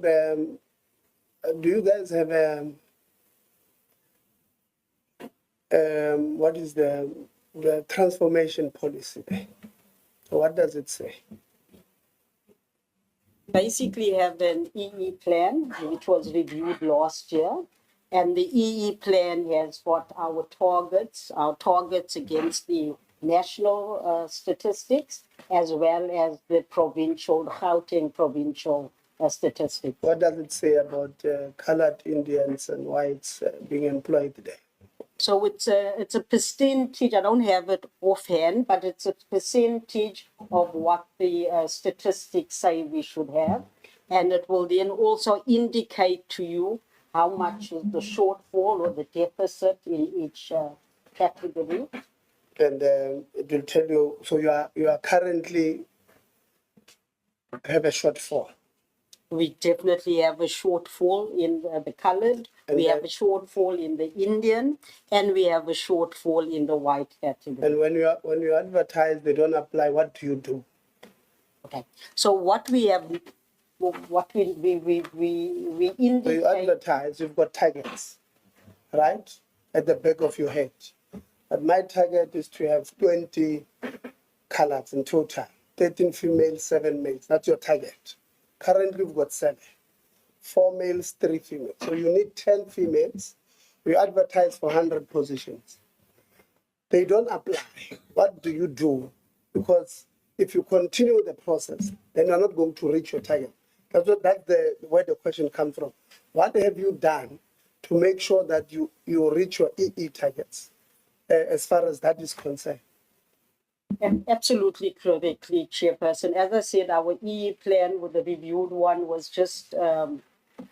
do you guys have what is the transformation policy? What does it say? Basically have an EE plan, which was reviewed last year. And the EE plan has got our targets against the national statistics, as well as the Gauteng provincial statistics. What does it say about colored Indians and whites being employed there? So it's a percentage, I don't have it offhand, but it's a percentage of what the statistics say we should have. And it will then also indicate to you how much is the shortfall or the deficit in each category. And it will tell you, so you are currently have a shortfall. We definitely have a shortfall in the colored, we have a shortfall in the Indian, and we have a shortfall in the white category. And when you advertise, they don't apply, what do you do? Okay, so what we have, what we indicate. So you advertise, you've got targets, right, at the back of your head. But my target is to have 20 colors in total, 13 females, 7 males. That's your target. Currently, we've got 7. 4 males, 3 females. So you need 10 females. We advertise for 100 positions. They don't apply. What do you do? Because if you continue the process, then you're not going to reach your target. That's where the question comes from. What have you done to make sure that you reach your EE targets as far as that is concerned? Absolutely correctly, Chairperson. As I said, our EE plan with the reviewed one was just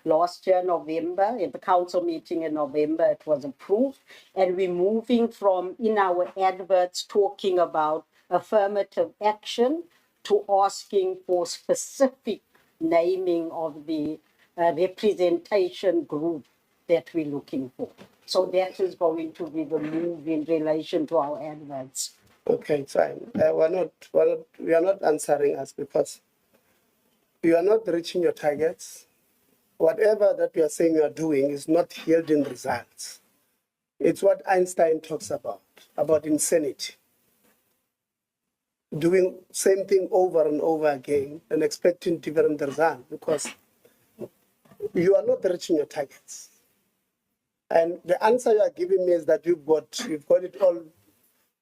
last year, November, at the council meeting in November, it was approved. And we're moving from, in our adverts, talking about affirmative action to asking for specific naming of the representation group that we're looking for. So that is going to be the move in relation to our adverts. Okay, fine. We are not answering us because you are not reaching your targets. Whatever that you are saying you are doing is not yielding results. It's what Einstein talks about insanity. Doing same thing over and over again and expecting different results because you are not reaching your targets. And the answer you are giving me is that you've got it all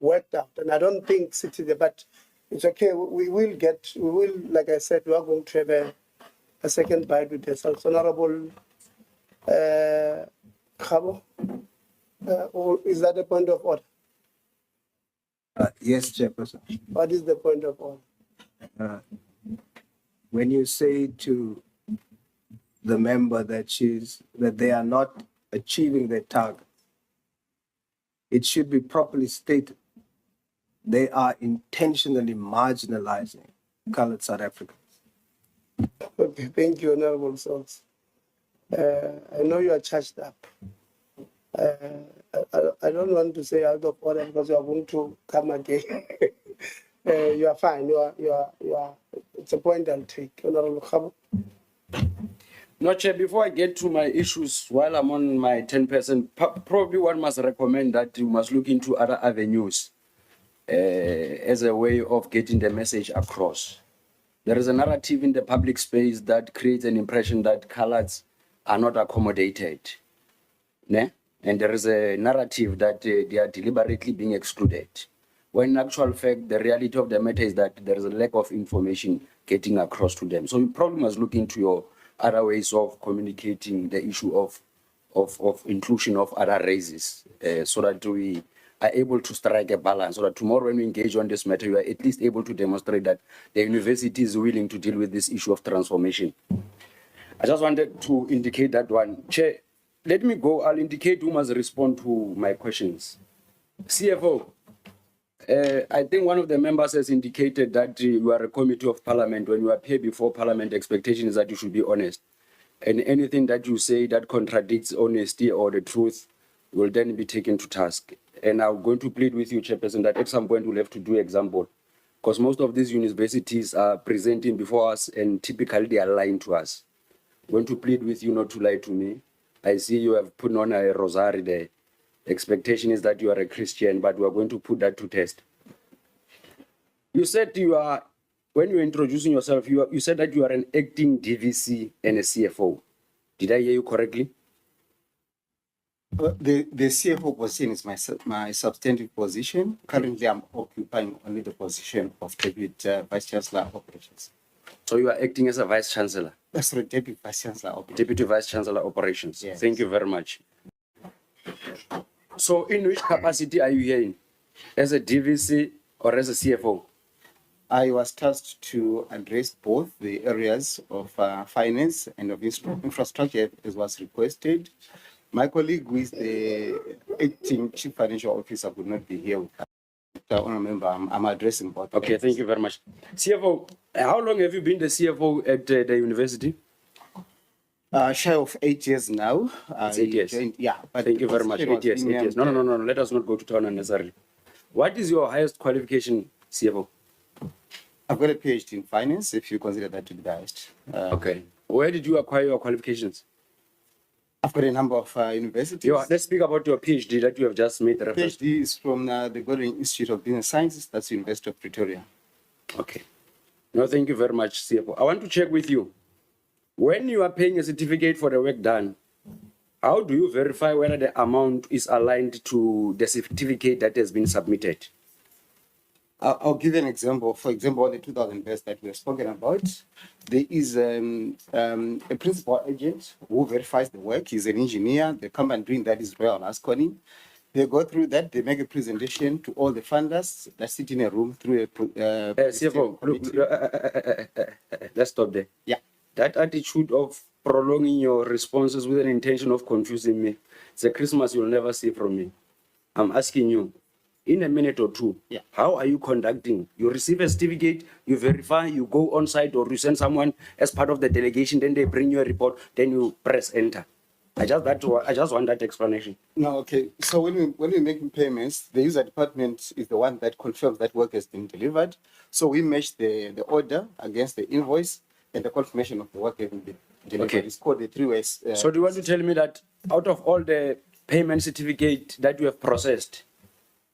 worked out. And I don't think Citizenship, but it's okay. We will, like I said, we are going to have a second bite with yourself. Honorable Khabo, is that a point of order? Yes, Chairperson. What is the point of order? When you say to the member that they are not achieving their target, it should be properly stated. They are intentionally marginalizing colored South Africans. Okay, thank you, Honorable Saul. I know you are charged up. I don't want to say out of order because you are going to come again. You are fine. You are. It's a point I'll take, Honorable Khabo. No, Chair, before I get to my issues, while I'm on my 10%, probably one must recommend that you must look into other avenues as a way of getting the message across. There is a narrative in the public space that creates an impression that coloreds are not accommodated. Ne? And there is a narrative that they are deliberately being excluded. When in actual fact, the reality of the matter is that there is a lack of information getting across to them. So you probably must look into your other ways of communicating the issue of inclusion of other races so that we are able to strike a balance, so that tomorrow when we engage on this matter, you are at least able to demonstrate that the university is willing to deal with this issue of transformation. I just wanted to indicate that one. Chair, let me go. I'll indicate who must respond to my questions. CFO, I think one of the members has indicated that you are a committee of parliament. When you appear before parliament, the expectation is that you should be honest. And anything that you say that contradicts honesty or the truth will then be taken to task. And I'm going to plead with you, Chairperson, that at some point we'll have to do example. Because most of these universities are presenting before us and typically they are lying to us. going to plead with you not to lie to me. I see you have put on a rosary there. Expectation is that you are a Christian, but we are going to put that to test. You said you are, when you were introducing yourself, you said that you are an acting DVC and a CFO. Did I hear you correctly? The CFO position is my substantive position. Currently, I'm occupying only the position of Deputy Vice Chancellor Operations. So you are acting as a Vice Chancellor? That's right, Deputy Vice Chancellor Operations. Deputy Vice Chancellor Operations. Yes. Thank you very much. So in which capacity are you here in? As a DVC or as a CFO? I was tasked to address both the areas of finance and of infrastructure as was requested. My colleague, who is the acting chief financial officer, could not be here with us. Honourable Member, I'm addressing both. Okay, thank you very much. CFO, how long have you been the CFO at the university? Shy of 8 years now. It's 8 years. Yeah. But Thank you very much. 8 years, 8 years. No, let us not go to town unnecessarily. What is your highest qualification, CFO? I've got a PhD in finance, if you consider that to be the highest. Okay. Where did you acquire your qualifications? I've got a number of universities. Let's speak about your PhD that you have just made reference to. PhD is from the Gordon Institute of Business Sciences, that's the University of Pretoria. Okay. No, thank you very much, CFO. I want to check with you. When you are paying a certificate for the work done, how do you verify whether the amount is aligned to the certificate that has been submitted? I'll give you an example. For example, the 2,000 best that we have spoken about, there is a principal agent who verifies the work. He's an engineer. The company doing that is Royal Asconi. They go through that. They make a presentation to all the funders that sit in a room through a CFO, look, let's stop there. Yeah. That attitude of prolonging your responses with an intention of confusing me, it's a Christmas you'll never see from me. I'm asking you, in a minute or two, Yeah. how are you conducting? You receive a certificate, you verify, you go on site, or you send someone as part of the delegation, then they bring you a report, then you press enter. I just want that explanation. No, okay. So when we make payments, the user department is the one that confirms that work has been delivered. So we match the order against the invoice and the confirmation of the work having been delivered. Okay. It's called the 3 ways. So do you want to tell me that out of all the payment certificate that you have processed,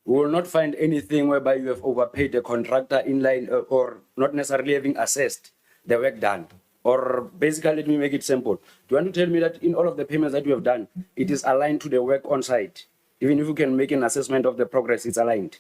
we will not find anything whereby you have overpaid the contractor in line or not necessarily having assessed the work done? Or basically, let me make it simple. Do you want to tell me that in all of the payments that you have done, it is aligned to the work on site? Even if you can make an assessment of the progress, it's aligned.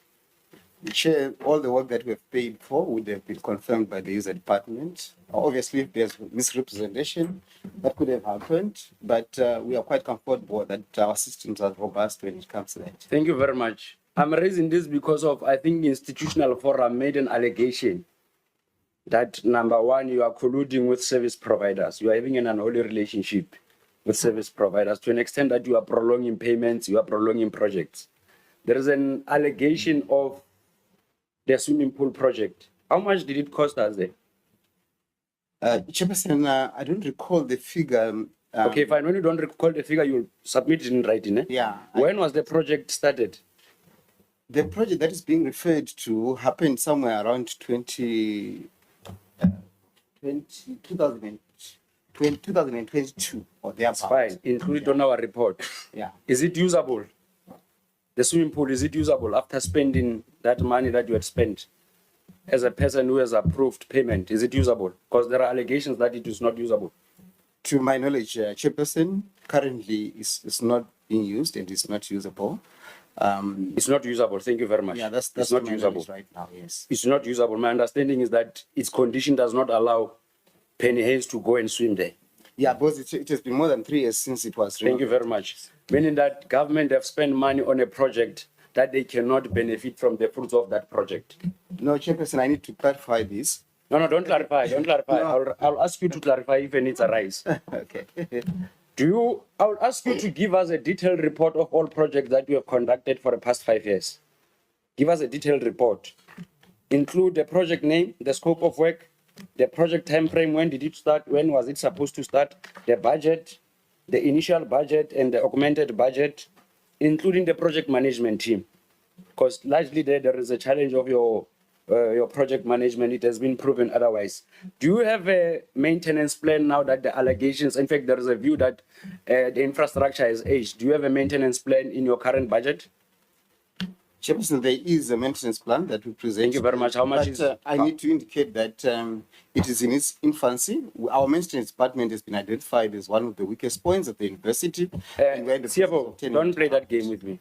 Chair, all the work that we have paid for would have been confirmed by the user department. Obviously, if there's misrepresentation, that could have happened, but we are quite comfortable that our systems are robust when it comes to that. Thank you very much. I'm raising this because of, I think, Institutional Forum made an allegation that, number one, you are colluding with service providers. You are having an unholy relationship with service providers to an extent that you are prolonging payments, you are prolonging projects. There is an allegation of the swimming pool project. How much did it cost us there? Chairperson, I don't recall the figure. Okay, fine. When you don't recall the figure, you'll submit it in writing. Eh? Yeah. When was the project started? The project that is being referred to happened somewhere around 2022 or thereabouts. Fine. Include it on our report. Yeah. Is it usable? The swimming pool, is it usable after spending that money that you had spent? As a person who has approved payment, is it usable? Because there are allegations that it is not usable. To my knowledge, Chairperson, currently is not being used and is not usable. It's not usable. Thank you very much. Yeah, that's it's not my usable knowledge right now. Yes. It's not usable. My understanding is that its condition does not allow penny hens to go and swim there. Yeah, because it has been more than 3 years since it was. Thank you very much. Meaning that government have spent money on a project that they cannot benefit from the fruits of that project. No, Chairperson, I need to clarify this. No, don't clarify. Don't clarify. No. I'll ask you to clarify if any needs arise. Okay. I'll ask you to give us a detailed report of all projects that you have conducted for the past 5 years. Give us a detailed report. Include the project name, the scope of work, the project time frame, when did it start, when was it supposed to start, the budget, the initial budget and the augmented budget, including the project management team. Because largely there is a challenge of your your project management, it has been proven otherwise. Do you have a maintenance plan now that the allegations, in fact, there is a view that the infrastructure has aged. Do you have a maintenance plan in your current budget? Chairperson, there is a maintenance plan that we present. Thank you very much. How much But, is I need to indicate that it is in its infancy. Our maintenance department has been identified as one of the weakest points of the university. And we're in the process of CFO, obtaining- don't play that game with me.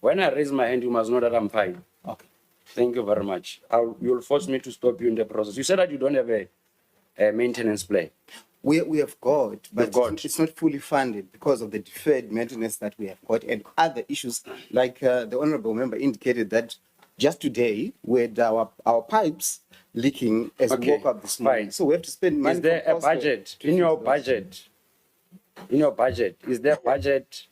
When I raise my hand, you must know that I'm fine. Okay. Thank you very much. You'll force me to stop you in the process. You said that you don't have a maintenance plan. We have got, but You've got. it's not fully funded because of the deferred maintenance that we have got and other issues. Like the honorable member indicated that just today we had our pipes leaking as we Okay, woke up this morning. fine. So we have to spend money. Is there from a elsewhere budget to in your fix those. budget? In your budget, is there budget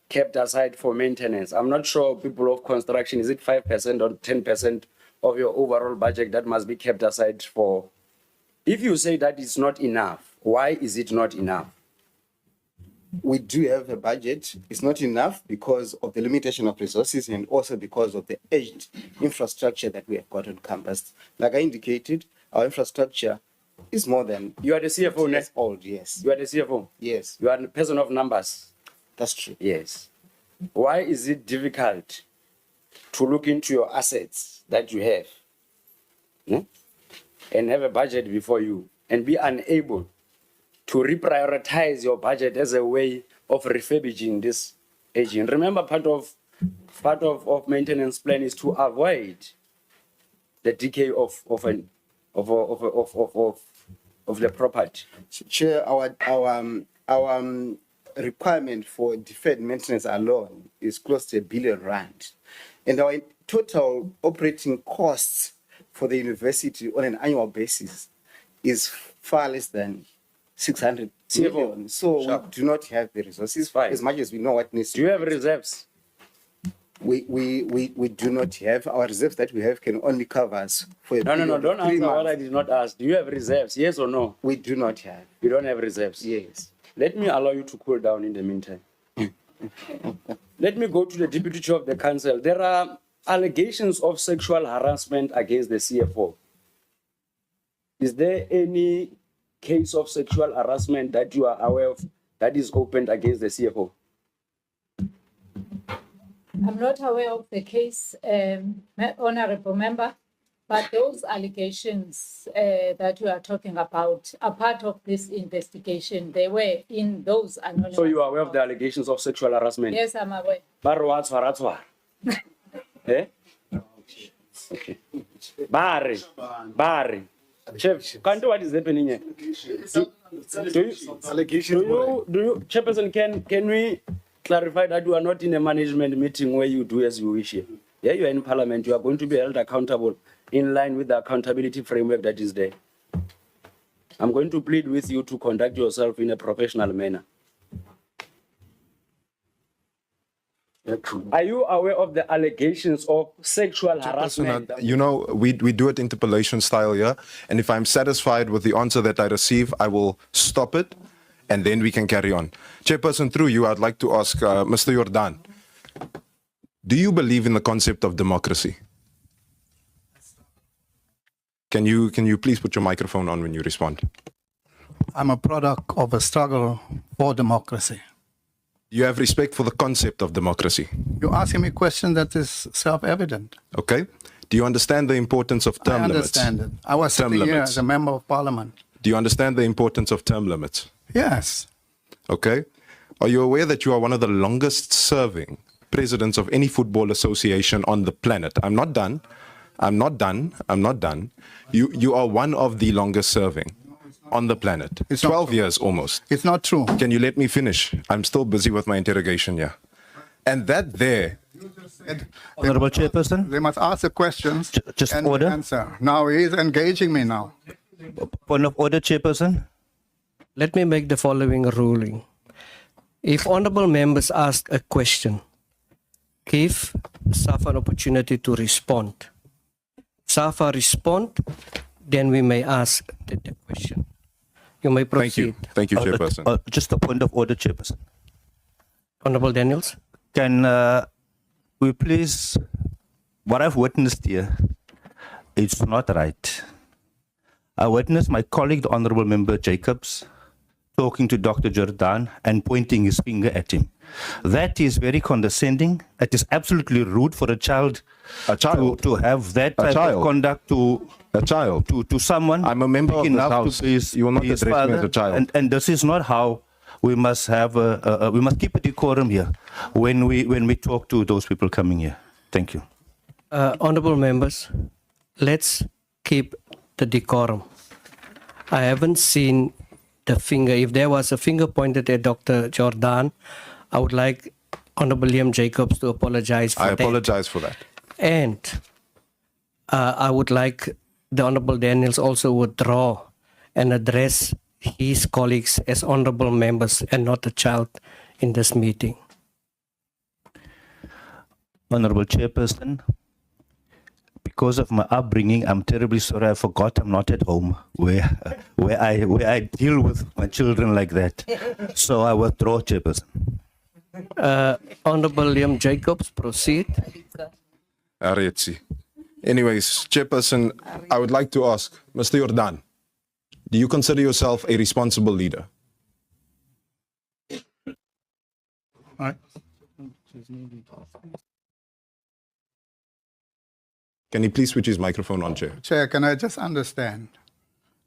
kept aside for maintenance? I'm not sure, people of construction, is it 5% or 10% of your overall budget that must be kept aside for? If you say that it's not enough, why is it not enough? We do have a budget. It's not enough because of the limitation of resources and also because of the aged infrastructure that we have got on campus. Like I indicated, our infrastructure is more than You are the CFO, ne? years old. Yes, You are the CFO. yes, You are a person of numbers. that's true. Yes. Why is it difficult to look into your assets that you have, and have a budget before you and be unable to reprioritize your budget as a way of refurbishing this aging? Remember, part of maintenance plan is to avoid the decay of the property. Chair, our requirement for deferred maintenance alone is close to R1 billion, and our total operating costs for the university on an annual basis is far less than 600 CFO, million. So sharp. we do not have the resources Fine. as much as we know what needs to. Do you have reserves? We do not have. Our reserves that we have can only cover us for a No, period of don't 3 answer what I months. did not ask. Do you have reserves? Yes or no? We do not have. You don't have reserves? Yes. Let me allow you to cool down in the meantime. Let me go to the Deputy Chair of the Council. There are allegations of sexual harassment against the CFO. Is there any case of sexual harassment that you are aware of that is opened against the CFO? I'm not aware of the case, honorable member, but those allegations that you are talking about are part of this investigation. They were in those anonymous. So you are aware of the allegations of sexual harassment? Yes, I'm aware. Barwa. Eh? Okay. Barry. Chef, can't do what is happening here. Do you, Chairperson, can we clarify that you are not in a management meeting where you do as you wish here? Yeah, you are in parliament. You are going to be held accountable in line with the accountability framework that is there. I'm going to plead with you to conduct yourself in a professional manner. Are you aware of the allegations of sexual harassment? You know, we do it interpellation style here. And if I'm satisfied with the answer that I receive, I will stop it and then we can carry on. Chairperson, through you, I'd like to ask Mr. Jordan, do you believe in the concept of democracy? Can you please put your microphone on when you respond? I'm a product of a struggle for democracy. You have respect for the concept of democracy. You're asking me a question that is self-evident. Okay. Do you understand the importance of term I limits? understand it. I was Term sitting here limits. as a member of parliament. Do you understand the importance of term limits? Yes. Okay. Are you aware that you are one of the longest serving presidents of any football association on the planet? I'm not done. You are one of the longest serving on the planet. It's not 12 true. years almost. It's not true. Can you let me finish? I'm still busy with my interrogation here. And that there, Honorable Chairperson, They must ask the questions just and order. answer. Now he's engaging me now. point of order, Chairperson. Let me make the following ruling. If honorable members ask a question, give SAFA an opportunity to respond. SAFA respond, then we may ask the question. You may thank you. proceed. Thank you, Chairperson. Just a point of order, Chairperson. Honorable Daniels. Can we please, what I've witnessed here, It's not right. I witnessed my colleague, the Honorable Member Jacobs, talking to Dr. Jordan and pointing his finger at him. That is very condescending. It is absolutely rude for a child to have that type of conduct to someone. I'm a member of big this enough house. to be his, You will not be his address me as father. a child. And this is not how we must have. We must keep a decorum here when we talk to those people coming here. Thank you. Honorable members, let's keep the decorum. I haven't seen the finger. If there was a finger pointed at Dr. Jordan, I would like Honorable Liam Jacobs to apologize for I that. apologize for that. And I would like the Honorable Daniels also withdraw and address his colleagues as honorable members and not a child in this meeting. Honorable Chairperson, because of my upbringing, I'm terribly sorry. I forgot I'm not at home where I deal with my children like that. So I withdraw, Chairperson. Honorable Liam Jacobs, proceed. Arietsi. Anyways, Chairperson, I would like to ask, Mr. Jordan, do you consider yourself a responsible leader? All right. Can he please switch his microphone on, Chair? Chair, can I just understand?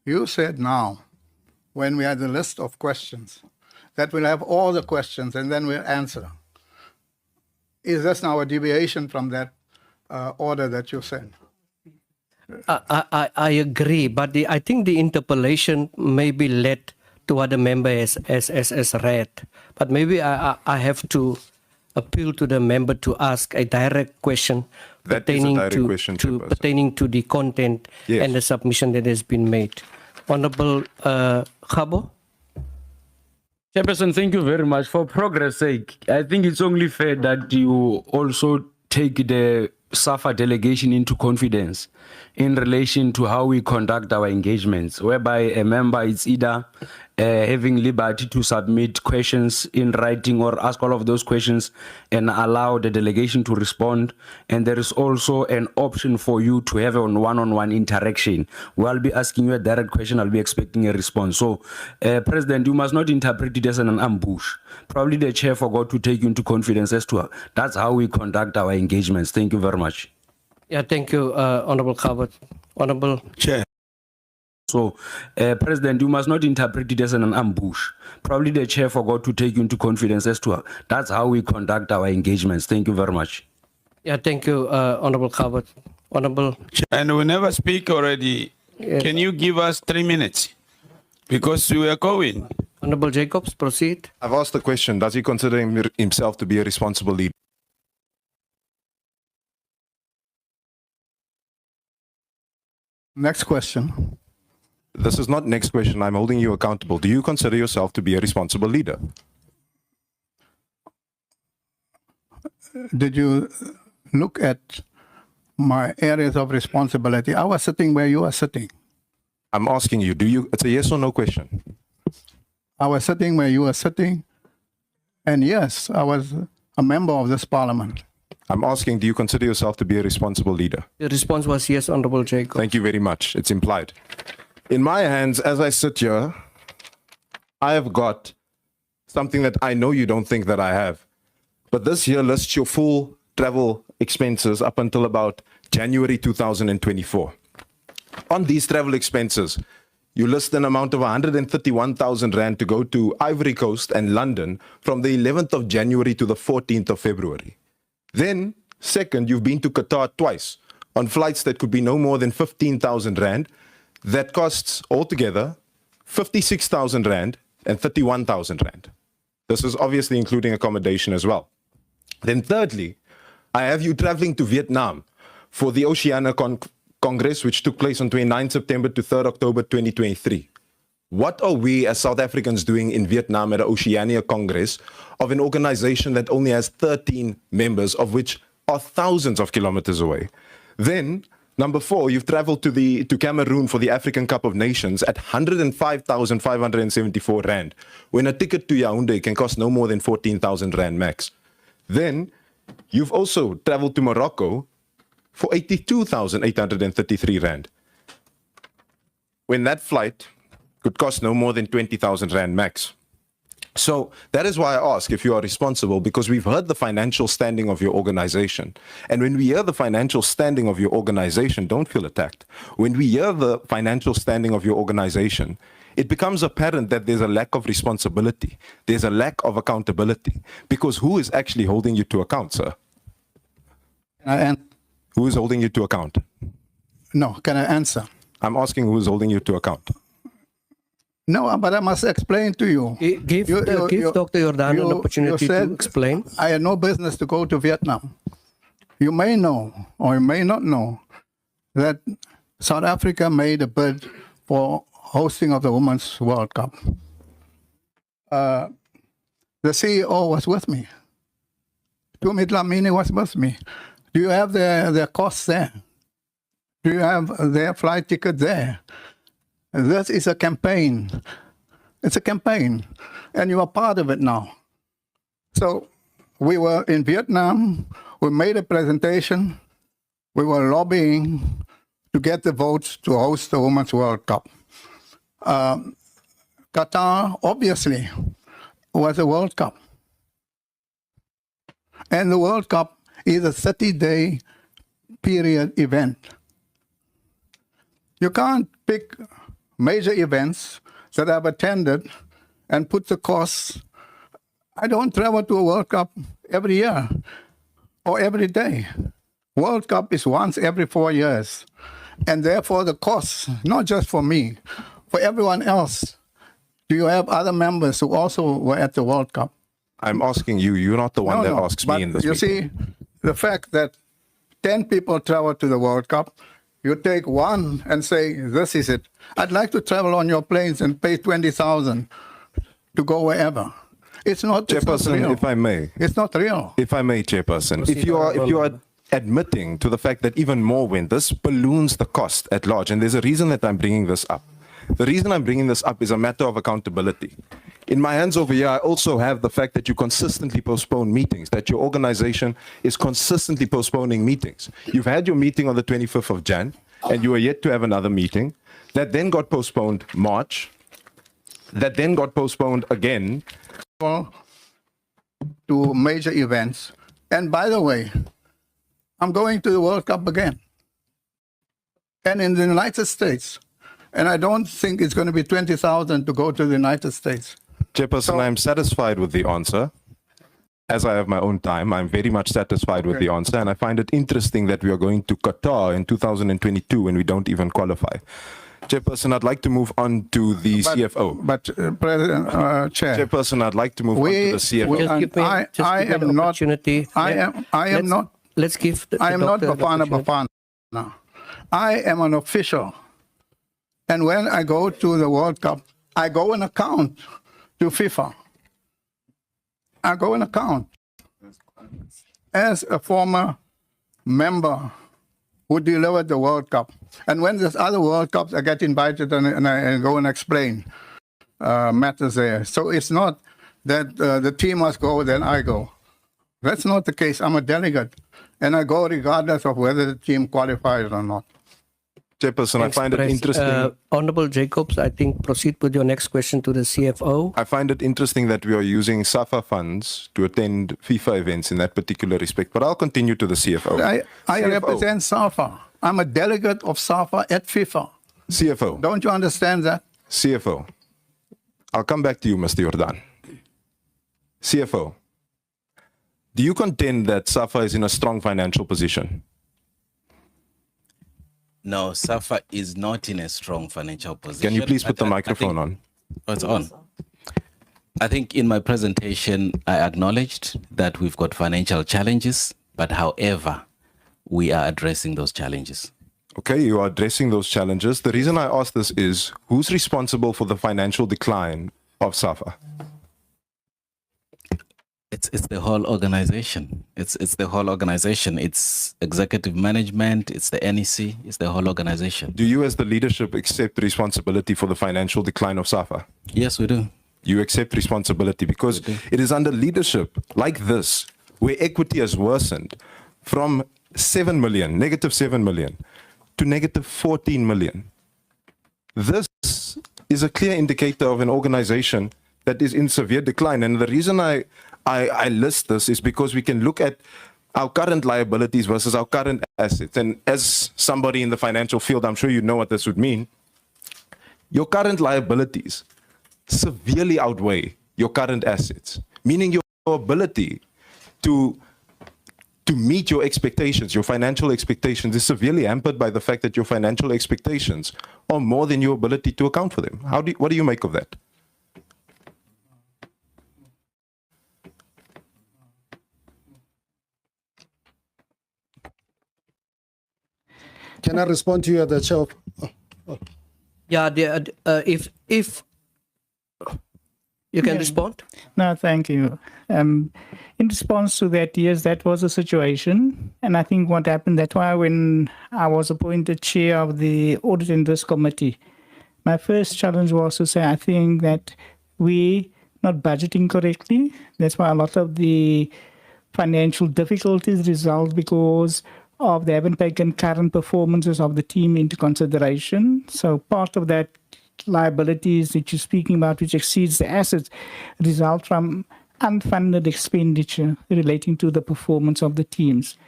You said now, when we had the list of questions, that we'll have all the questions and then we'll answer. Is this now a deviation from that order that you said? I agree, but I think the interpolation may be led to what the member has read. But maybe I have to appeal to the member to ask a direct question That is a pertaining direct to, question, to Chairperson. pertaining to the content Yes. and the submission that has been made. Honorable Khabo? Chairperson, thank you very much. For progress sake, I think it's only fair that you also take the SAFA delegation into confidence in relation to how we conduct our engagements, whereby a member is either having liberty to submit questions in writing or ask all of those questions and allow the delegation to respond. And there is also an option for you to have a one-on-one interaction. We'll be asking you a direct question, I'll be expecting a response. So, President, you must not interpret it as an ambush. Probably the chair forgot to take you into confidence as to that's how we conduct our engagements. Thank you very much. Yeah, thank you, Honorable Khabo. Honorable Chair. So, President, you must not interpret it as an ambush. Probably the chair forgot to take you into confidence as to that's how we conduct our engagements. Thank you very much. Yeah, thank you, Honorable Khabo. Honorable And we never speak already. Yes. Can you give us 3 minutes? Because we are going. Honorable Jacobs, proceed. I've asked the question, does he consider himself to be a responsible leader? Next question. This is not next question. I'm holding you accountable. Do you consider yourself to be a responsible leader? Did you look at my areas of responsibility? I was sitting where you are sitting. I'm asking you, do you, it's a yes or no question. I was sitting where you are sitting. And yes, I was a member of this parliament. I'm asking, do you consider yourself to be a responsible leader? The response was yes, Honorable Jacobs. Thank you very much. It's implied. In my hands, as I sit here, I have got something that I know you don't think that I have. But this here lists your full travel expenses up until about January 2024. On these travel expenses, you list an amount of 131,000 Rand to go to Ivory Coast and London from the 11th of January to the 14th of February. Then, second, you've been to Qatar twice on flights that could be no more than 15,000 Rand. That costs altogether 56,000 Rand and 31,000 Rand. This is obviously including accommodation as well. Then thirdly, I have you traveling to Vietnam for the Oceania Congress, which took place on 29 September to 3rd October 2023. What are we as South Africans doing in Vietnam at an Oceania Congress of an organization that only has 13 members, of which are thousands of kilometers away? Then, number 4, you've traveled to Cameroon for the African Cup of Nations at 105,574 Rand, when a ticket to Yaoundé can cost no more than 14,000 Rand max. Then, you've also traveled to Morocco for 82,833 rand. When that flight could cost no more than 20,000 rand max. So that is why I ask if you are responsible, because we've heard the financial standing of your organization. And when we hear the financial standing of your organization, don't feel attacked. When we hear the financial standing of your organization, it becomes apparent that there's a lack of responsibility. There's a lack of accountability. Because who is actually holding you to account, sir? Who is holding you to account? No, can I answer? I'm asking who is holding you to account. No, but I must explain to you. Give Dr. Jordan an opportunity to explain. I had no business to go to Vietnam. You may know, or you may not know, that South Africa made a bid for hosting of the Women's World Cup. The CEO was with me. Tumi Dlamini was with me. Do you have their costs there? Do you have their flight ticket there? This is a campaign. It's a campaign, and you are part of it now. So we were in Vietnam, we made a presentation, we were lobbying to get the votes to host the Women's World Cup. Qatar, obviously, was a World Cup. And the World Cup is a 30-day period event. You can't pick major events that I've attended and put the costs. I don't travel to a World Cup every year or every day. World Cup is once every 4 years. And therefore the costs, not just for me, for everyone else. Do you have other members who also were at the World Cup? I'm asking you. You're not the one that asks me in this You meeting. see, the fact that 10 people travel to the World Cup, you take one and say, this is it. I'd like to travel on your planes and pay 20,000 to go wherever. It's not Chairperson, real. if I may. It's not real. If I may, Chairperson, if you are admitting to the fact that even more win, this balloons the cost at large, and there's a reason that I'm bringing this up. The reason I'm bringing this up is a matter of accountability. In my hands over here, I also have the fact that you consistently postpone meetings, that your organization is consistently postponing meetings. You've had your meeting on the 25th of Jan, and you are yet to have another meeting. That then got postponed March. That then got postponed again. To major events. And by the way, I'm going to the World Cup again. And in the United States. And I don't think it's going to be 20,000 to go to the United States. Chairperson, I'm satisfied with the answer. As I have my own time, I'm very much satisfied with the answer. And I find it interesting that we are going to Qatar in 2022 when we don't even qualify. Chairperson, I'd like to move on to the CFO. But President, Chair. Chairperson, I'd like to move on to the CFO. Just give me an opportunity. I am not Bafana Bafana. I am an official. And when I go to the World Cup, I go and account to FIFA. I go and account. As a former member who delivered the World Cup. And when there's other World Cups, I get invited and I go and explain matters there. So it's not that the team must go, then I go. That's not the case. I'm a delegate. And I go regardless of whether the team qualifies or not. Chairperson, I find it interesting. Honorable Jacobs, I think proceed with your next question to the CFO. I find it interesting that we are using SAFA funds to attend FIFA events in that particular respect, but I'll continue to the CFO. I CFO. represent SAFA. I'm a delegate of SAFA at FIFA. CFO. Don't you understand that? CFO. I'll come back to you, Mr. Jordan. CFO. Do you contend that SAFA is in a strong financial position? No, SAFA is not in a strong financial position. Can you please put the microphone on? Oh, it's on. I think in my presentation, I acknowledged that we've got financial challenges, but however, we are addressing those challenges. Okay, you are addressing those challenges. The reason I ask this is, who's responsible for the financial decline of SAFA? It's the whole organization. It's the whole organization. It's executive management. It's the NEC. It's the whole organization. Do you as the leadership accept responsibility for the financial decline of SAFA? Yes, we do. You accept responsibility because it is under leadership like this where equity has worsened from 7 million, negative 7 million, to negative 14 million. This is a clear indicator of an organization that is in severe decline. And the reason I list this is because we can look at our current liabilities versus our current assets. And as somebody in the financial field, I'm sure you know what this would mean. Your current liabilities severely outweigh your current assets, meaning your ability to meet your expectations, your financial expectations, is severely hampered by the fact that your financial expectations are more than your ability to account for them. What do you make of that? Can I respond to you, the chair? Yeah, if you can respond. No, thank you. In response to that, yes, that was a situation. And I think what happened, that's why when I was appointed chair of the Audit and Risk Committee, my first challenge was to say, I think that we not budgeting correctly. That's why a lot of the financial difficulties result because of they haven't taken current performances of the team into consideration. So part of that liabilities that you're speaking about, which exceeds the assets, result from unfunded expenditure relating to the performance of the teams.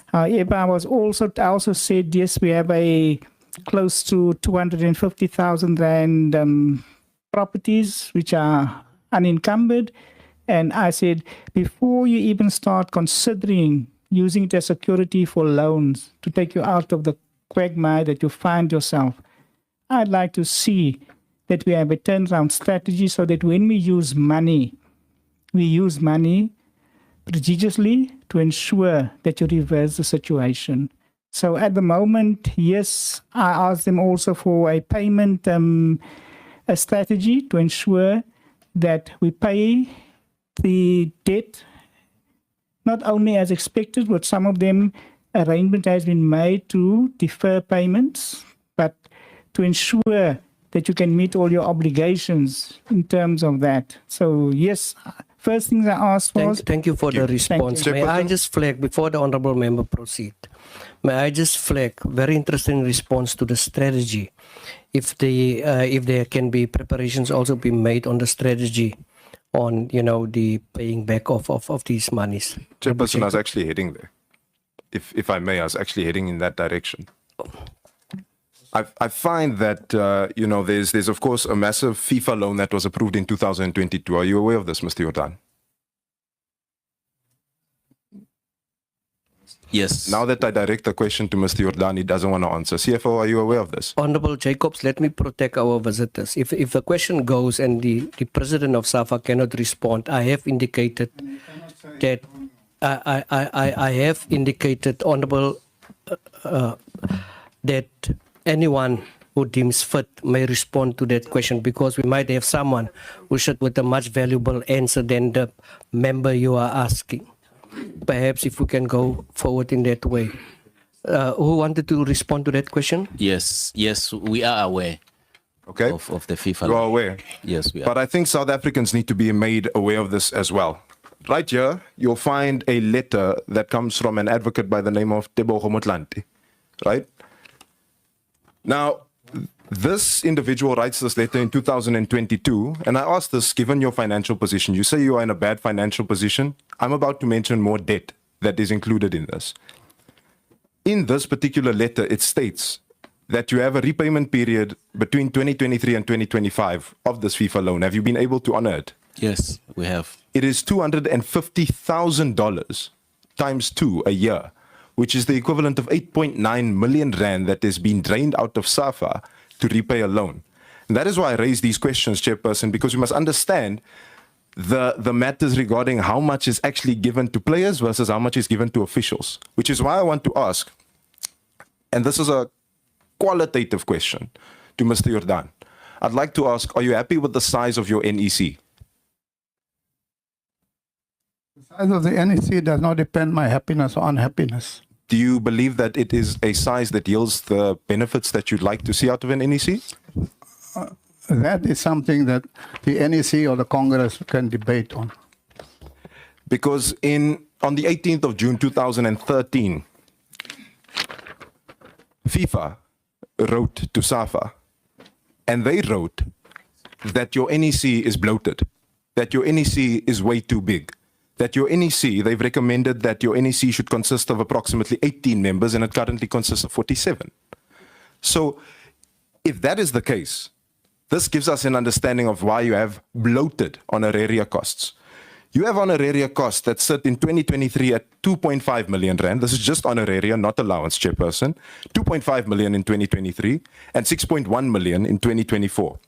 However, I also said, yes, we have a close to 250,000 rand properties which are unencumbered. And I said, before you even start considering using it as security for loans to take you out of the quagmire that you find yourself, I'd like to see that we have a turnaround strategy so that when we use money prodigiously to ensure that you reverse the situation. So at the moment, yes, I asked them also for a payment a strategy to ensure that we pay the debt not only as expected, but some of them arrangement has been made to defer payments, but to ensure that you can meet all your obligations in terms of that. So yes, first things I asked was... Thank you for the response. May I just flag, before the honourable member proceed, may I just flag, very interesting response to the strategy. If there can be preparations also be made on the strategy on, the paying back of these monies. Chairperson, I was actually heading there. If I may, I was actually heading in that direction. I find that, there's of course a massive FIFA loan that was approved in 2022. Are you aware of this, Mr. Jordan? Yes. Now that I direct the question to Mr. Jordan, he doesn't want to answer. CFO, are you aware of this? Honorable Jacobs, let me protect our visitors. If the question goes and the president of SAFA cannot respond, I have indicated that I have indicated, Honorable, that anyone who deems fit may respond to that question, because we might have someone who should with a much valuable answer than the member you are asking. Perhaps if we can go forward in that way. Who wanted to respond to that question? Yes, we are aware. Okay. Of the FIFA. You are aware? Yes, we are. But I think South Africans need to be made aware of this as well. Right here, you'll find a letter that comes from an advocate by the name of Tebogo Motlanthe, right? Now, this individual writes this letter in 2022, and I asked this, given your financial position, you say you are in a bad financial position. I'm about to mention more debt that is included in this. In this particular letter, it states that you have a repayment period between 2023 and 2025 of this FIFA loan. Have you been able to honor it? Yes, we have. It is $250,000 times 2 a year, which is the equivalent of 8.9 million rand that is being drained out of SAFA to repay a loan. And that is why I raise these questions, Chairperson, because we must understand the matters regarding how much is actually given to players versus how much is given to officials, which is why I want to ask, and this is a qualitative question to Mr. Jordan. I'd like to ask, are you happy with the size of your NEC? The size of the NEC does not depend my happiness or unhappiness. Do you believe that it is a size that yields the benefits that you'd like to see out of an NEC? That is something that the NEC or the Congress can debate on. Because on the 18th of June 2013, FIFA wrote to SAFA, and they wrote that your NEC is bloated, that your NEC is way too big, that your NEC, they've recommended that your NEC should consist of approximately 18 members, and it currently consists of 47. So if that is the case, this gives us an understanding of why you have bloated honoraria costs. You have honoraria costs that sit in 2023 at 2.5 million rand. This is just honoraria, not allowance, Chairperson. 2.5 million in 2023 and 6.1 million in 2024,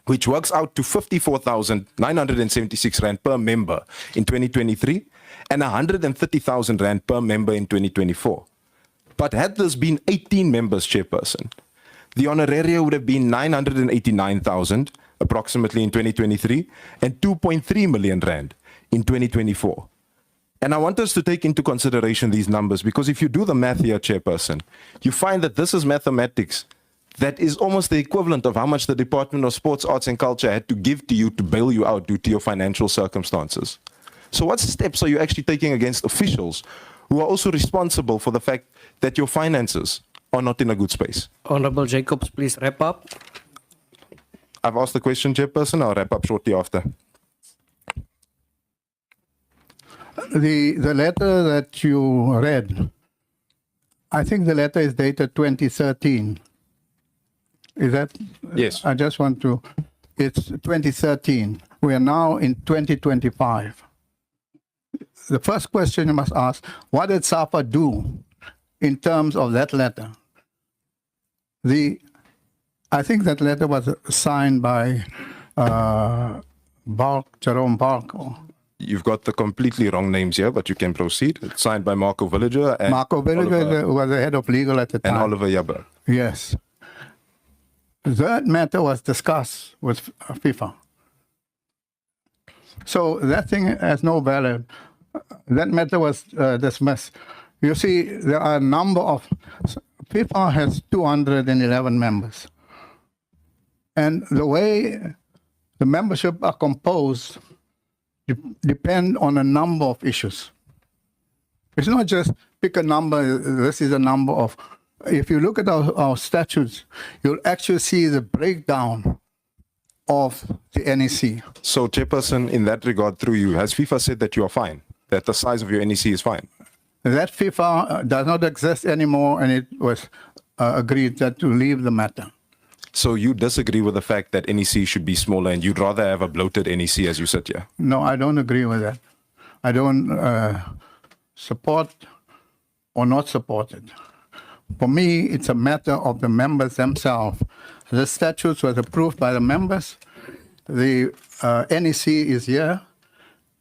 which works out to 54,976 rand per member in 2023 and 130,000 rand per member in 2024. But had this been 18 members, Chairperson, the honoraria would have been 989,000 approximately in 2023 and 2.3 million rand in 2024. And I want us to take into consideration these numbers, because if you do the math here, Chairperson, you find that this is mathematics that is almost the equivalent of how much the Department of Sports, Arts and Culture had to give to you to bail you out due to your financial circumstances. So what steps are you actually taking against officials who are also responsible for the fact that your finances are not in a good space? Honorable Jacobs, please wrap up. I've asked the question, Chairperson. I'll wrap up shortly after. The letter that you read, I think the letter is dated 2013. Is that? Yes. I just want to, it's 2013. We are now in 2025. The first question you must ask, what did SAFA do in terms of that letter? I think that letter was signed by Jerome Bark. You've got the completely wrong names here, but you can proceed. It's signed by Marco Villager and Marco Villager was the head of legal at the time. and Oliver Jabber. Yes. That matter was discussed with FIFA. So that thing has no value. That matter was dismissed. You see, there are a number of, FIFA has 211 members. And the way the membership are composed depend on a number of issues. It's not just pick a number, this is a number of, if you look at our statutes, you'll actually see the breakdown of the NEC. So, Chairperson, in that regard, through you, has FIFA said that you are fine, that the size of your NEC is fine? That FIFA does not exist anymore, and it was agreed that to leave the matter. So you disagree with the fact that NEC should be smaller, and you'd rather have a bloated NEC as you sit here? No, I don't agree with that. I don't support or not support it. For me, it's a matter of the members themselves. The statutes was approved by the members. The NEC is here,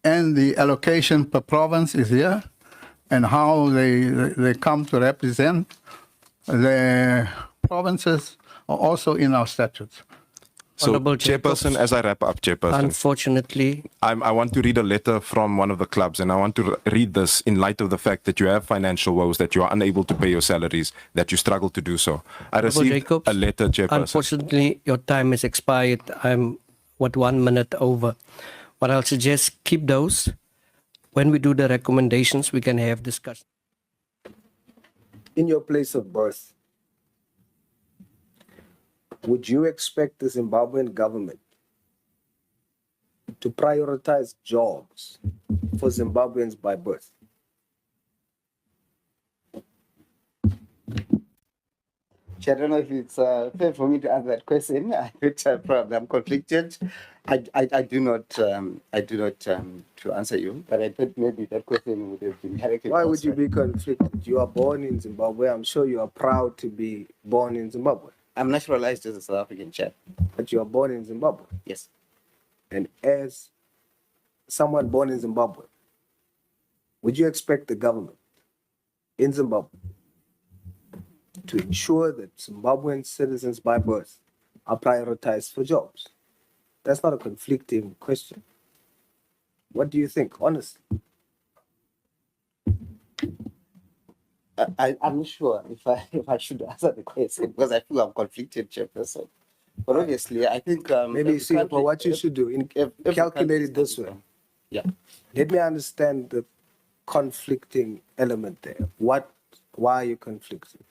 and the allocation per province is here, and how they come to represent the provinces are also in our statutes. So, Honorable Chairperson, Jacobs, as I wrap up, Chairperson, unfortunately, I want to read a letter from one of the clubs, and I want to read this in light of the fact that you have financial woes, that you are unable to pay your salaries, that you struggle to do so. I Honorable received Jacobs, a letter, Chairperson. unfortunately, your time has expired. I'm 1 minute over. What I'll suggest, keep those. When we do the recommendations, we can have discussion. In your place of birth, would you expect the Zimbabwean government to prioritize jobs for Zimbabweans by birth? I don't know if it's fair for me to answer that question. I'm conflicted. I do not to answer you, but I thought maybe that question would have been directly. Why would you be conflicted? You are born in Zimbabwe. I'm sure you are proud to be born in Zimbabwe. I'm naturalized as a South African chap. But you are born in Zimbabwe. Yes. And as someone born in Zimbabwe, would you expect the government in Zimbabwe to ensure that Zimbabwean citizens by birth are prioritized for jobs? That's not a conflicting question. What do you think, honestly? I'm not sure if I should answer the question because I feel I'm conflicted, Chairperson. But obviously, I think maybe see, but what you should do, calculate it this way. Yeah. Let me understand the conflicting element there. Why are you conflicted?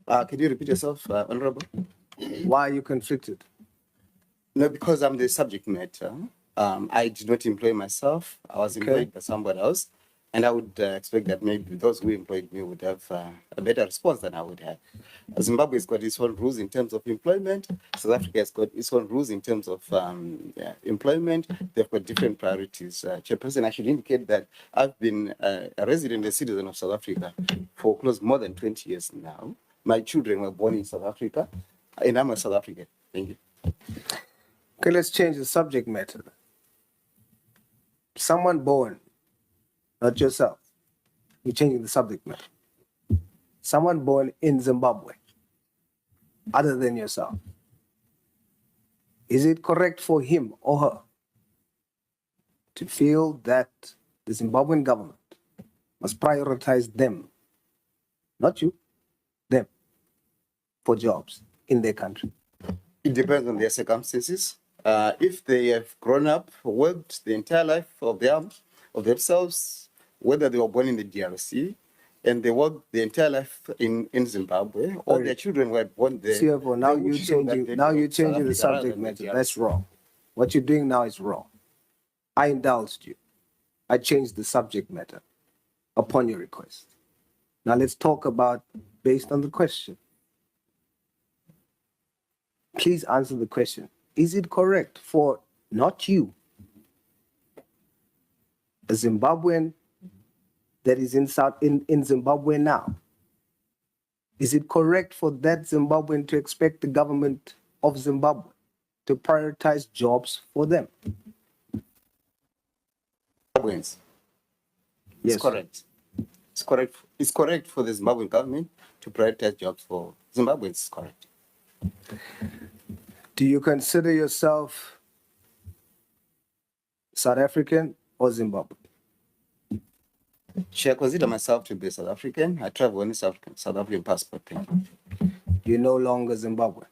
Can you repeat yourself, Honorable? Why are you conflicted? No, because I'm the subject matter. I did not employ myself. I was employed by somebody else. And I would expect that maybe those who employed me would have a better response than I would have. Zimbabwe has got its own rules in terms of employment. South Africa has got its own rules in terms of employment. They've got different priorities. Chairperson, I should indicate that I've been a resident and citizen of South Africa for close more than 20 years now. My children were born in South Africa, and I'm a South African. Thank you. Okay, let's change the subject matter. Someone born, not yourself. You're changing the subject matter. Someone born in Zimbabwe, other than yourself. Is it correct for him or her to feel that the Zimbabwean government must prioritize them, not you, them, for jobs in their country? It depends on their circumstances. If they have grown up, worked the entire life of themselves, whether they were born in the DRC and they worked the entire life in Zimbabwe, or their children were born there. CFO, now you're changing the subject matter. That's wrong. What you're doing now is wrong. I indulged you. I changed the subject matter upon your request. Now let's talk about based on the question. Please answer the question. Is it correct for not you, a Zimbabwean that is in Zimbabwe now? Is it correct for that Zimbabwean to expect the government of Zimbabwe to prioritize jobs for them? Zimbabweans. Yes. It's correct. It's correct. It's correct for the Zimbabwean government to prioritize jobs for Zimbabweans. It's correct. Do you consider yourself South African or Zimbabwean? I consider myself to be South African. I travel on a South African passport. Thank you. You're no longer Zimbabwean.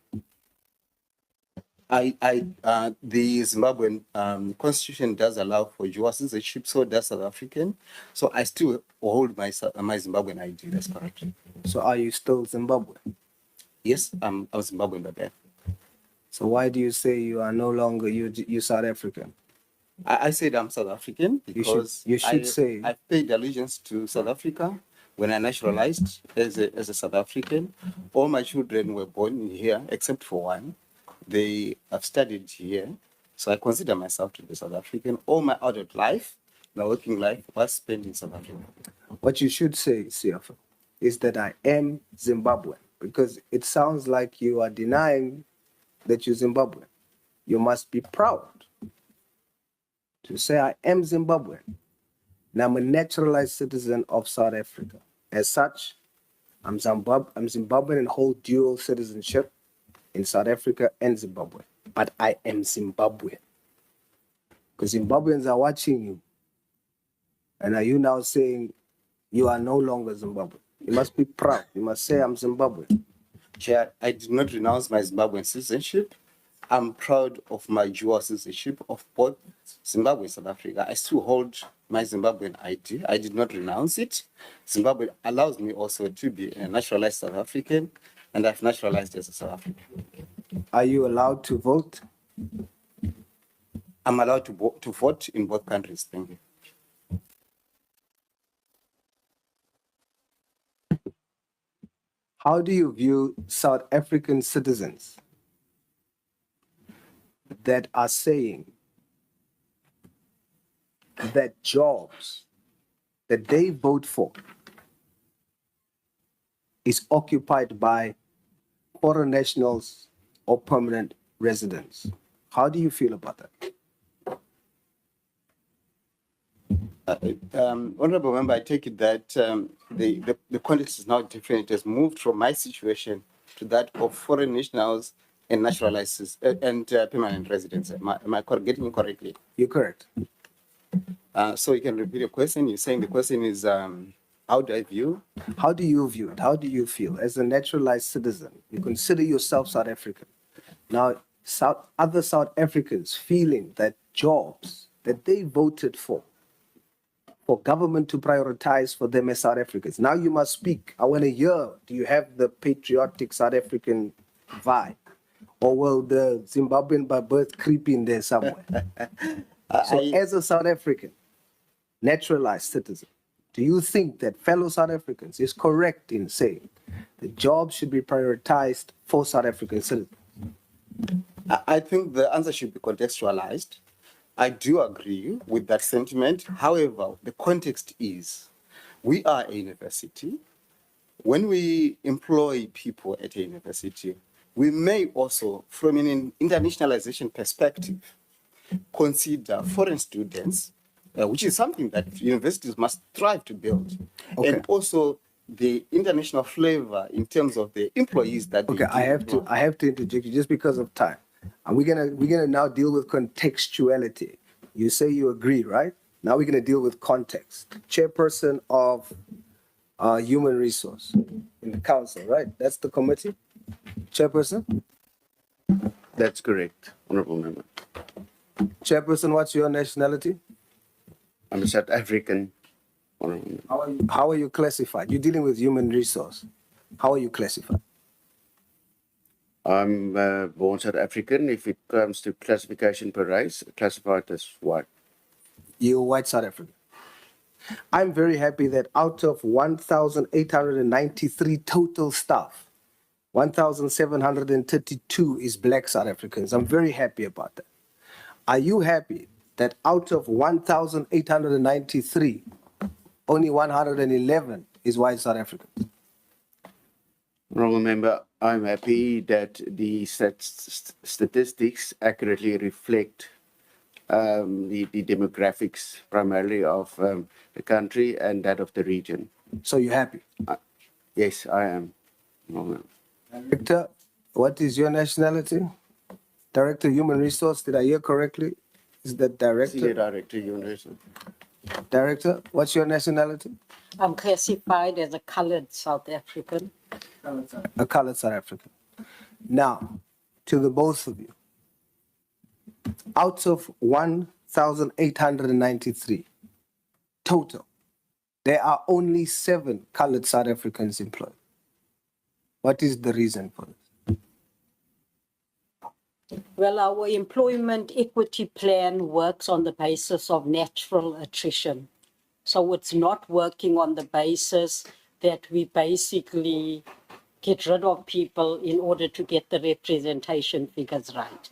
The Zimbabwean constitution does allow for dual citizenship, so does South African. So I still hold my Zimbabwean ID. That's correct. So are you still Zimbabwean? Yes, I'm Zimbabwean by birth. So why do you say you are no longer you South African? I said I'm South African because you should say I paid allegiance to South Africa when I naturalized as a South African. All my children were born here except for one. They have studied here, so I consider myself to be South African. All my adult life, my working life, was spent in South Africa. What you should say, CFO, is that I am Zimbabwean, because it sounds like you are denying that you're Zimbabwean. You must be proud to say I am Zimbabwean and I'm a naturalized citizen of South Africa. As such, I'm Zimbabwean and hold dual citizenship in South Africa and Zimbabwe. But I am Zimbabwean. Because Zimbabweans are watching you. And are you now saying you are no longer Zimbabwean? You must be proud. You must say I'm Zimbabwean. Chair, I did not renounce my Zimbabwean citizenship. I'm proud of my dual citizenship of both Zimbabwe and South Africa. I still hold my Zimbabwean ID. I did not renounce it. Zimbabwe allows me also to be a naturalized South African, and I've naturalized as a South African. Are you allowed to vote? I'm allowed to vote in both countries. Thank you. How do you view South African citizens that are saying that jobs that they vote for is occupied by foreign nationals or permanent residents? How do you feel about that? Honorable Member, I take it that the context is now different. It has moved from my situation to that of foreign nationals and naturalized and permanent residents. Am I getting it correctly? You're correct. So you can repeat your question. You're saying the question is, how do I view? How do you view it? How do you feel as a naturalized citizen? You consider yourself South African. Now, other South Africans feeling that jobs that they voted for for government to prioritize for them as South Africans. Now you must speak. I want to hear, do you have the patriotic South African vibe? Or will the Zimbabwean by birth creep in there somewhere? So as a South African, naturalized citizen, do you think that fellow South Africans is correct in saying the job should be prioritized for South African citizens? I think the answer should be contextualized. I do agree with that sentiment. However, the context is we are a university. When we employ people at a university, we may also, from an internationalization perspective, consider foreign students, which is something that universities must strive to build. Okay. And also the international flavor in terms of the employees that they Okay, I do. have to interject you just because of time. And we're gonna now deal with contextuality. You say you agree, right? Now we're gonna deal with context. Chairperson of Human Resource in the council, right? That's the committee. Chairperson? That's correct, Honorable Member. Chairperson, what's your nationality? I'm a South African, Honorable Member. How are you classified? You're dealing with human resource. How are you classified? I'm born South African. If it comes to classification per race, classified as white. You're white South African. I'm very happy that out of 1,893 total staff, 1,732 is black South Africans. I'm very happy about that. Are you happy that out of 1,893, only 111 is white South Africans? Honorable Member, I'm happy that the statistics accurately reflect the demographics primarily of the country and that of the region. So you're happy? Yes, I am. Honorable Member. Director, what is your nationality? Director Human Resource, did I hear correctly? Is that director? Senior Director, Human Resources. Director, what's your nationality? I'm classified as a colored South African. A colored South African. Now, to the both of you, out of 1,893 total, there are only 7 colored South Africans employed. What is the reason for this? Well, our employment equity plan works on the basis of natural attrition. So it's not working on the basis that we basically get rid of people in order to get the representation figures right.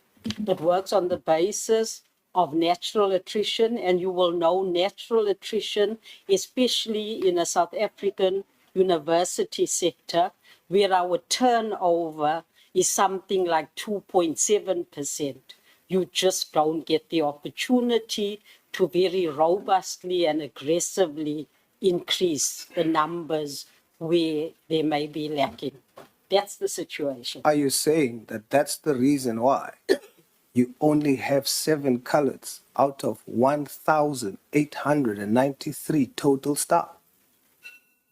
It works on the basis of natural attrition, and you will know natural attrition, especially in a South African university sector, where our turnover is something like 2.7%. You just don't get the opportunity to very robustly and aggressively increase the numbers where they may be lacking. That's the situation. Are you saying that that's the reason why you only have 7 coloreds out of 1,893 total staff?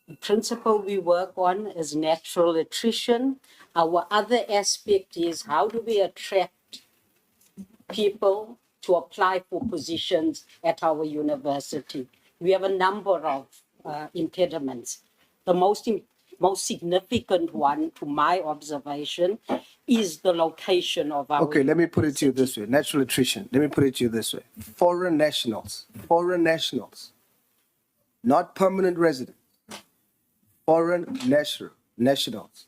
The principle we work on is natural attrition. Our other aspect is how do we attract people to apply for positions at our university? We have a number of impediments. The most significant one, to my observation, is the location of our Okay, let me put it to you this way. Natural attrition. Let me put it to you this way. Foreign nationals, not permanent residents, foreign nationals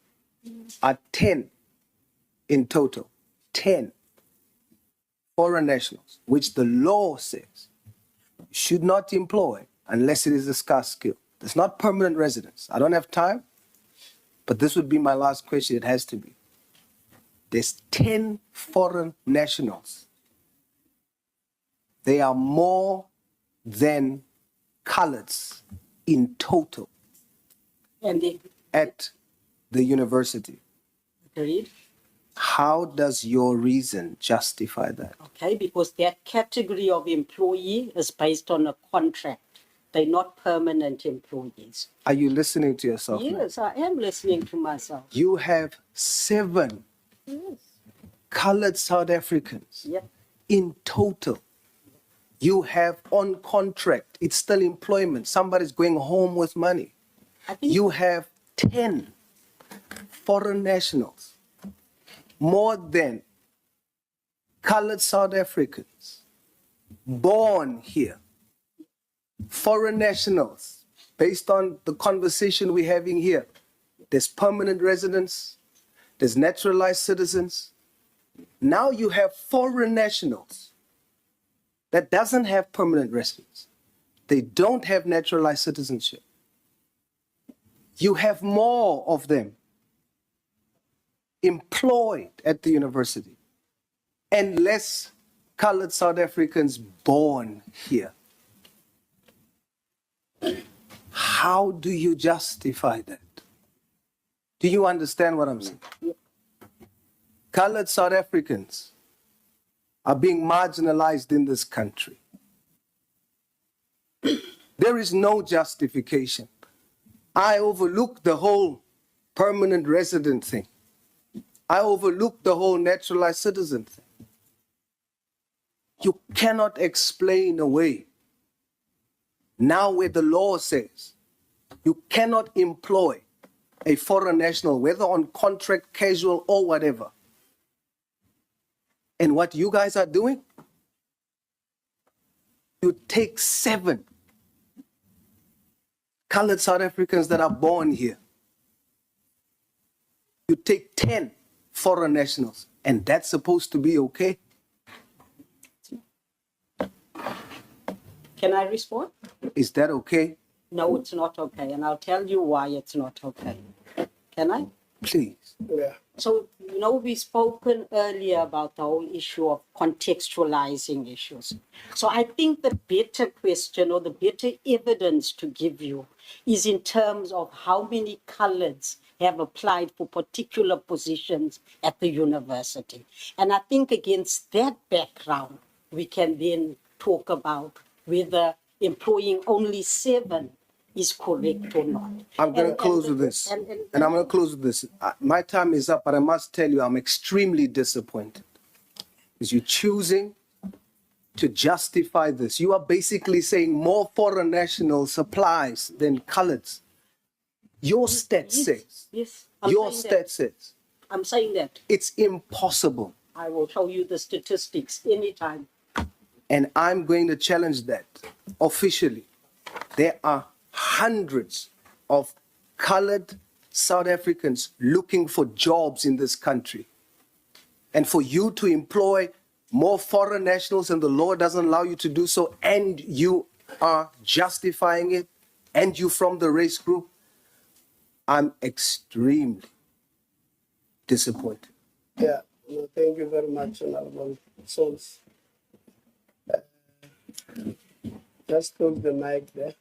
are 10 in total. 10 foreign nationals, which the law says you should not employ unless it is a scarce skill. It's not permanent residence. I don't have time, but this would be my last question. It has to be. There's 10 foreign nationals. They are more than coloreds in total And they at the university. agreed. How does your reason justify that? Okay, because that category of employee is based on a contract. They're not permanent employees. Are you listening to yourself? now? Yes, I am listening to myself. You have 7 Yes. colored South Africans Yep. in total You have on contract, it's still employment. Somebody's going home with money. You have 10 foreign nationals, more than colored South Africans born here, foreign nationals, based on the conversation we're having here. There's permanent residents, there's naturalized citizens. Now you have foreign nationals that doesn't have permanent residence. They don't have naturalized citizenship. You have more of them employed at the university and less colored South Africans born here. How do you justify that? Do you understand what I'm saying? Colored South Africans are being marginalized in this country. There is no justification. I overlook the whole permanent resident thing. I overlook the whole naturalized citizen thing. You cannot explain away now where the law says you cannot employ a foreign national, whether on contract, casual, or whatever. And what you guys are doing, you take 7 colored South Africans that are born here. You take 10 foreign nationals, and that's supposed to be okay? Can I respond? Is that okay? No, it's not okay, and I'll tell you why it's not okay. Can I? Please. Yeah. So, you know, we've spoken earlier about the whole issue of contextualizing issues. So I think the better question or the better evidence to give you is in terms of how many coloreds have applied for particular positions at the university. And I think against that background, we can then talk about whether employing only 7 is correct or not. I'm going to close with this. And I'm going to close with this. My time is up, but I must tell you, I'm extremely disappointed. Because you're choosing to justify this. You are basically saying more foreign national supplies than coloreds. Your stat says. Yes. Your stat says. I'm saying that. It's impossible. I will show you the statistics anytime. And I'm going to challenge that officially. There are hundreds of colored South Africans looking for jobs in this country. And for you to employ more foreign nationals and the law doesn't allow you to do so, and you are justifying it, and you from the race group, I'm extremely disappointed. Yeah, no, thank you very much, Honorable Saul. Just close the mic there.